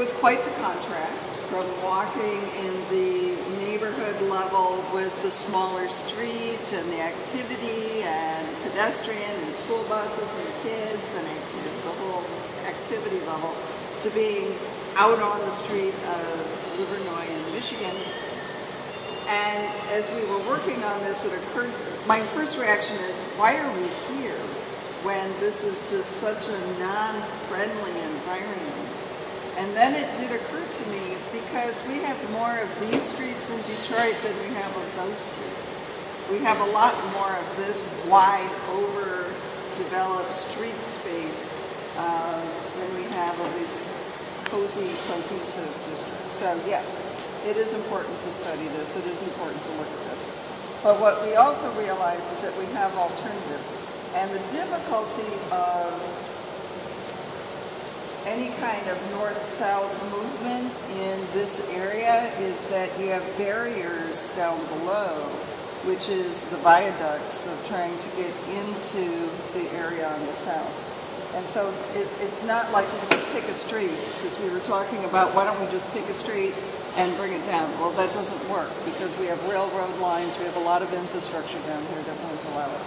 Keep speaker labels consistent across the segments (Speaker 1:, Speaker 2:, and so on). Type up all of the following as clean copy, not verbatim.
Speaker 1: was quite the contrast from walking in the neighborhood level with the smaller street and the activity and pedestrian and school buses and kids and the whole activity level to being out on the street of Livernois in Michigan. And as we were working on this, it occurred, my first reaction is, why are we here when this is just such a non-friendly environment? And then it did occur to me, because we have more of these streets in Detroit than we have of those streets. We have a lot more of this wide, overdeveloped street space than we have of these cozy, cohesive districts. So yes, it is important to study this. It is important to look at this. But what we also realize is that we have alternatives. And the difficulty of any kind of north-south movement in this area is that you have barriers down below, which is the viaducts of trying to get into the area on the south. And so it's not like you can just pick a street, because we were talking about why don't we just pick a street and bring it down. Well, that doesn't work, because we have railroad lines, we have a lot of infrastructure down here that won't allow it.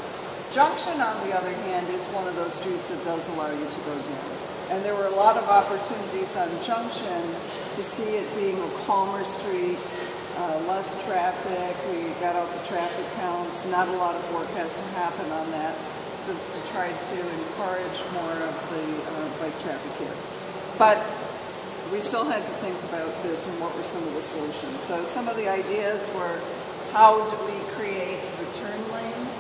Speaker 1: Junction, on the other hand, is one of those streets that does allow you to go down. And there were a lot of opportunities on Junction to see it being a calmer street, less traffic. We got out the traffic counts. Not a lot of work has to happen on that to try to encourage more of the bike traffic here. But we still had to think about this and what were some of the solutions. So some of the ideas were, how do we create return lanes,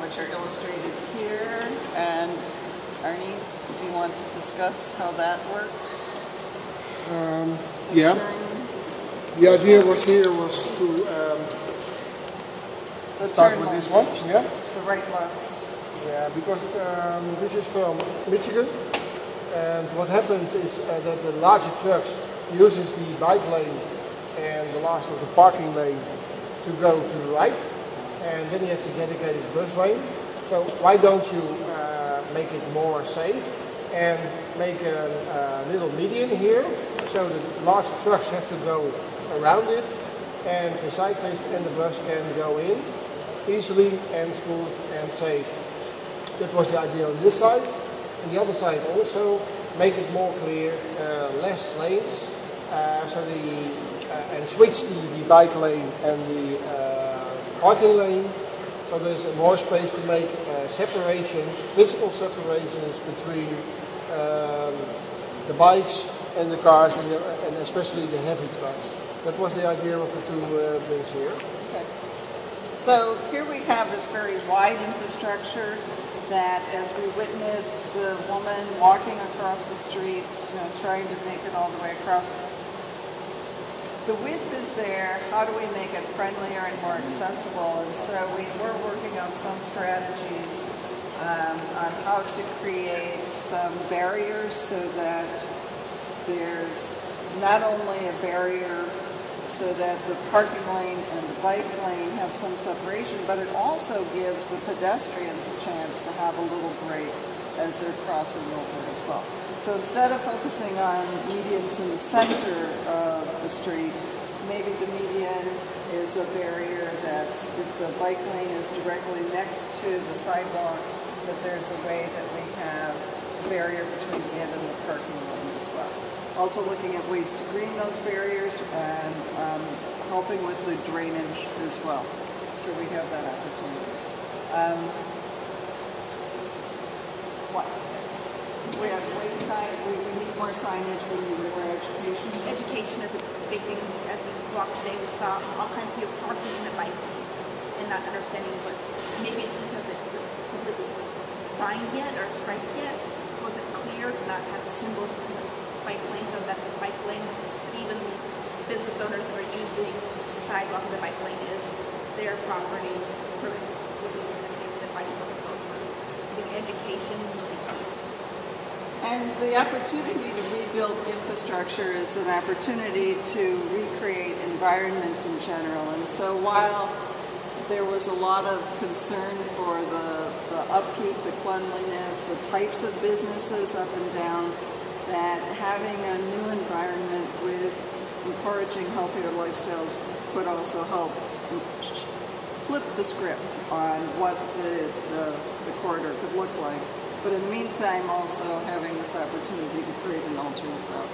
Speaker 1: which are illustrated here. And Arnie, do you want to discuss how that works?
Speaker 2: Yeah. The idea was to start with this one. Yeah.
Speaker 1: The right lefts.
Speaker 2: Yeah, because this is from Michigan, and what happens is that the larger trucks uses the bike lane and the last of the parking lane to go to the right, and then you have a dedicated bus lane. So why don't you make it more safe and make a little median here, so the large trucks have to go around it, and the cyclist and the bus can go in easily and smooth and safe. That was the idea on this side. And the other side also make it more clear, less lanes, and switch the bike lane and the parking lane. So there's more space to make separation, physical separations between the bikes and the cars, and especially the heavy trucks. That was the idea of the two things here.
Speaker 1: Okay. So here we have this very wide infrastructure that, as we witnessed the woman walking across the street, trying to make it all the way across. The width is there. How do we make it friendlier and more accessible? And so we're working on some strategies on how to create some barriers so that there's not only a barrier so that the parking lane and the bike lane have some separation, but it also gives the pedestrians a chance to have a little break as they're crossing over as well. So instead of focusing on medians in the center of the street, maybe the median is a barrier that's, if the bike lane is directly next to the sidewalk, that there's a way that we have a barrier between it and the parking lane as well. Also looking at ways to green those barriers and helping with the drainage as well. So we have that opportunity. What? We have we need more signage, we need more education.
Speaker 3: Education is a big thing. As we walked today, we saw all kinds of people parking in the bike lanes and not understanding what, maybe it's because it wasn't completely signed yet or striped yet. It wasn't clear to not have the symbols within the bike lane, so that's a bike lane. Even business owners that are using the sidewalk of the bike lane is their property, the bicyclists to go through. I think education will be key.
Speaker 1: And the opportunity to rebuild infrastructure is an opportunity to recreate environment in general. And so while there was a lot of concern for the upkeep, the cleanliness, the types of businesses up and down, that having a new environment with encouraging healthier lifestyles could also help flip the script on what the corridor could look like. But in the meantime, also having this opportunity to create an alternate route.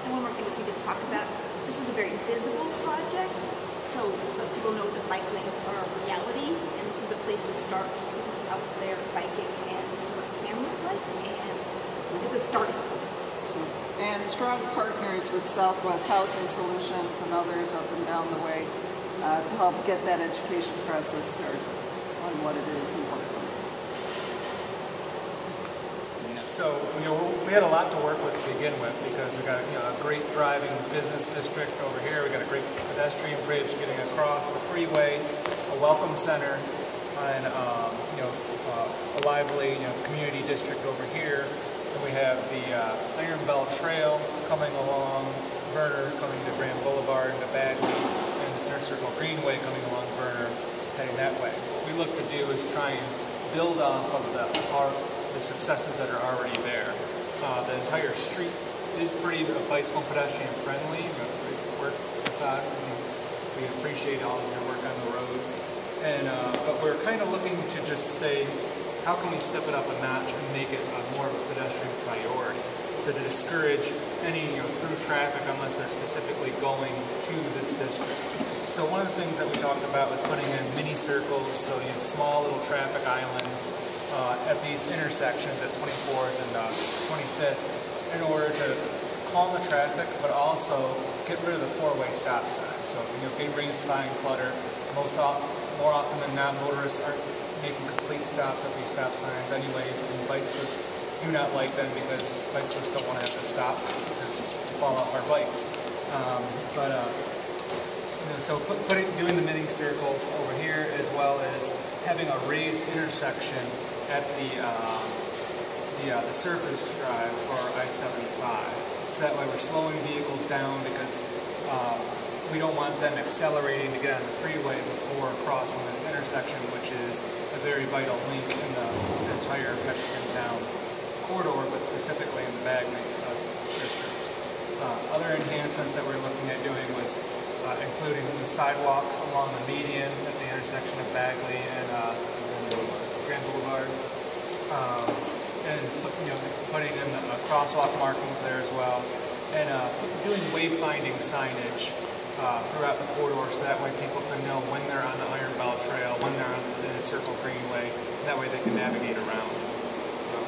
Speaker 3: And one more thing we didn't talk about, this is a very visible project, so most people know that bike lanes are a reality, and this is a place to start out there biking and see what it can look like, and it's a starting point.
Speaker 1: And strong partners with Southwest Housing Solutions and others up and down the way to help get that education process started on what it is and what it means.
Speaker 4: So, we had a lot to work with to begin with because we got a great thriving business district over here. We got a great pedestrian bridge getting across the freeway, a welcome center, and a lively community district over here. And we have the Iron Bell Trail coming along Verner, coming to Grand Boulevard into Bagley, and the Inner Circle Greenway coming along Verner, heading that way. What we look to do is try and build off of the successes that are already there. The entire street is pretty bicycle and pedestrian friendly. Work aside, we appreciate all of your work on the roads, and but we're kind of looking to just say, how can we step it up a notch and make it more of a pedestrian priority, to discourage any through traffic unless they're specifically going to this district. So one of the things that we talked about was putting in mini circles, so small little traffic islands at these intersections at 24th and 25th in order to calm the traffic, but also get rid of the four-way stop signs. So big ring sign clutter. More often than not, motorists aren't making complete stops at these stop signs anyways, and bicyclists do not like them because bicyclists don't want to have to stop because we fall off our bikes. So doing the mini circles over here, as well as having a raised intersection at the surface drive for I-75. So that way we're slowing vehicles down because we don't want them accelerating to get on the freeway before crossing this intersection, which is a very vital link in the entire Mexicantown corridor, but specifically in the Bagley district. Other enhancements that we're looking at doing was including the sidewalks along the median at the intersection of Bagley and Grand Boulevard, and putting in the crosswalk markings there as well, and doing wayfinding signage throughout the corridor, so that way people can know when they're on the Iron Bell Trail, when they're on the Circle Greenway, and that way they can navigate around. So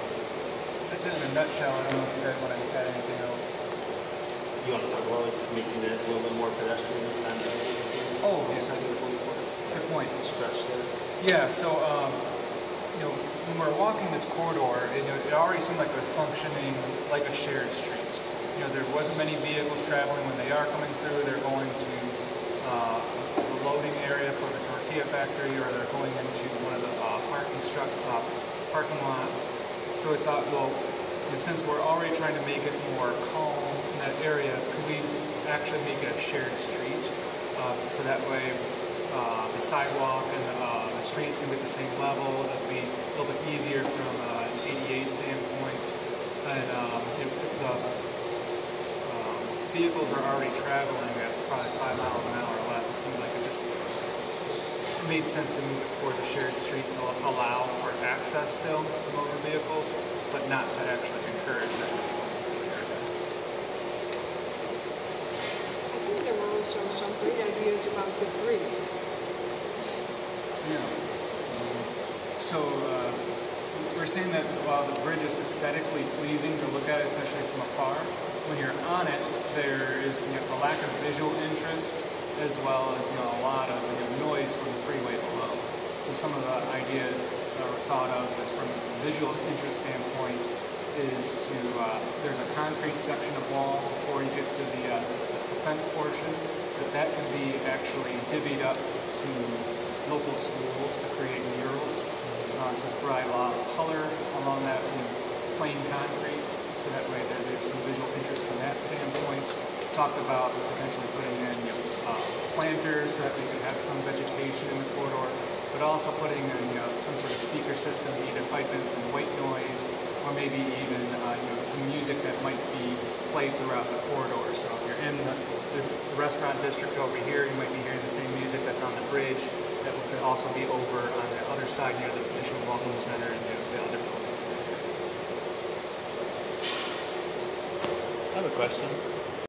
Speaker 4: that's it in a nutshell. I don't know if you guys want to add anything else.
Speaker 5: You want to talk about making it a little bit more pedestrian and
Speaker 4: oh, yes, good point.
Speaker 5: Stretch there.
Speaker 4: Yeah, so when we're walking this corridor, it already seemed like it was functioning like a shared street. There wasn't many vehicles traveling. When they are coming through, they're going to the loading area for the tortilla factory, or they're going into one of the parking lots. So we thought, well, since we're already trying to make it more calm in that area, could we actually make it a shared street? So that way the sidewalk and the streets can be at the same level. It'll be a little bit easier from an ADA standpoint. And if the vehicles are already traveling at probably 5 miles an hour or less, it seemed like it just made sense to move it toward the shared street to allow for access still to motor vehicles, but not to actually encourage that.
Speaker 6: I think there were also some great ideas about the bridge.
Speaker 4: Yeah. So we're saying that while the bridge is aesthetically pleasing to look at, especially from afar, when you're on it, there is a lack of visual interest, as well as a lot of noise from the freeway below. So some of the ideas that were thought of is from a visual interest standpoint is to there's a concrete section of wall before you get to the fence portion, that can be actually divvied up to local schools to create murals. So provide a lot of color along that plain concrete. So that way there's some visual interest from that standpoint. Talked about potentially putting in planters so that we could have some vegetation in the corridor, but but also putting in, some sort of speaker system, either pipe in some white noise, or maybe even some music that might be played throughout the corridor. So if you're in the restaurant district over here, you might be hearing the same music that's on the bridge that could also be over on the other side near the traditional welcome center and the other buildings.
Speaker 5: I have a question.